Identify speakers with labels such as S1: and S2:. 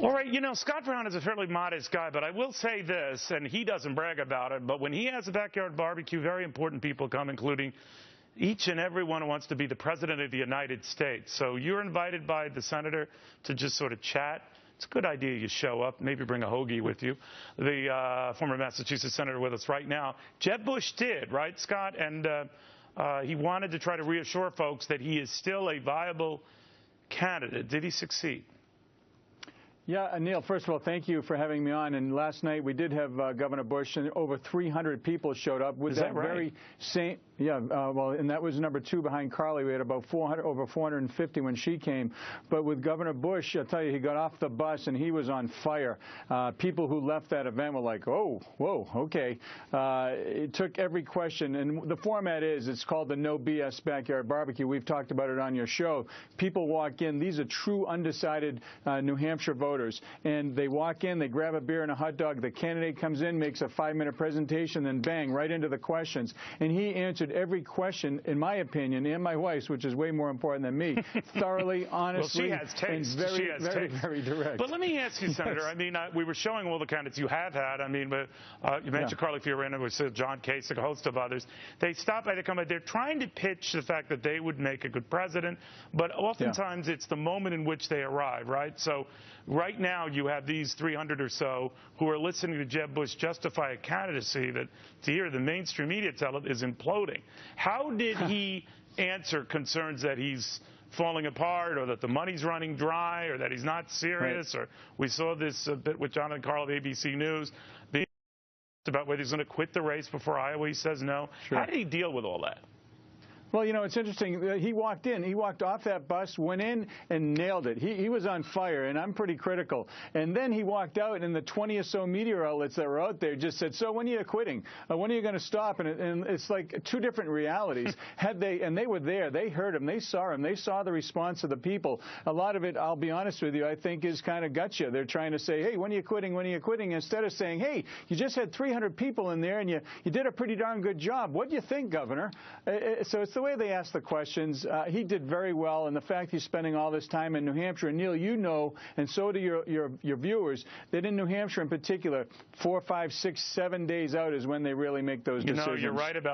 S1: All right, Scott Brown is a fairly modest guy, but I will say this, and he doesn't brag about it, but when he has a backyard barbecue, very important people come, including each and everyone who wants to be the president of the United States. So you're invited by the senator to just sort of chat. It's a good idea you show up, maybe bring a hoagie with you. The former Massachusetts senator with us right now, Jeb Bush did, right, Scott? And he wanted to try to reassure folks that he is still a viable candidate. Did he succeed?
S2: Yeah, Neil, first of all, thank you for having me on. And last night we did have Governor Bush, and over 300 people showed up with that
S1: right?
S2: very same. Yeah, well, and that was number 2 behind Carly. We had about over 450 when she came. But with Governor Bush, I'll tell you, he got off the bus and he was on fire. People who left that event were like, oh, whoa, okay. It took every question. And the format it's called the No BS Backyard Barbecue. We've talked about it on your show. People walk in. These are true undecided New Hampshire voters. And they walk in, they grab a beer and a hot dog. The candidate comes in, makes a 5-minute presentation, then bang, right into the questions. And he answered every question, in my opinion, and my wife's, which is way more important than me, thoroughly, honestly,
S1: well, she has taste.
S2: and very direct.
S1: But let me ask you, Senator, yes. I mean, we were showing all the candidates you have had. I mean, you mentioned Carly Fiorina, we said John Kasich, a host of others. They stop by, they come by, they're trying to pitch the fact that they would make a good president, but oftentimes it's the moment in which they arrive, right? So right now you have these 300 or so who are listening to Jeb Bush justify a candidacy that, to hear the mainstream media tell it, is imploding. How did he answer concerns that he's falling apart, or that the money's running dry, or that he's not serious? Right. Or we saw this bit with Jonathan Karl of ABC News about whether he's going to quit the race before Iowa. He says no. Sure. How did he deal with all that?
S2: Well, it's interesting. He walked in. He walked off that bus, went in, and nailed it. He was on fire, and I'm pretty critical. And then he walked out, and the 20 or so media outlets that were out there just said, so when are you quitting? When are you going to stop? And it's like two different realities. And they were there. They heard him. They saw him. They saw the response of the people. A lot of it, I'll be honest with you, I think is kind of gotcha. They're trying to say, hey, when are you quitting? When are you quitting? Instead of saying, hey, you just had 300 people in there, and you did a pretty darn good job. What do you think, Governor? So it's the way they ask the questions. He did very well, and the fact he's spending all this time in New Hampshire, and Neil, you know, and so do your viewers, that in New Hampshire in particular, 4, 5, 6, 7 days out is when they really make those decisions.
S1: You're right about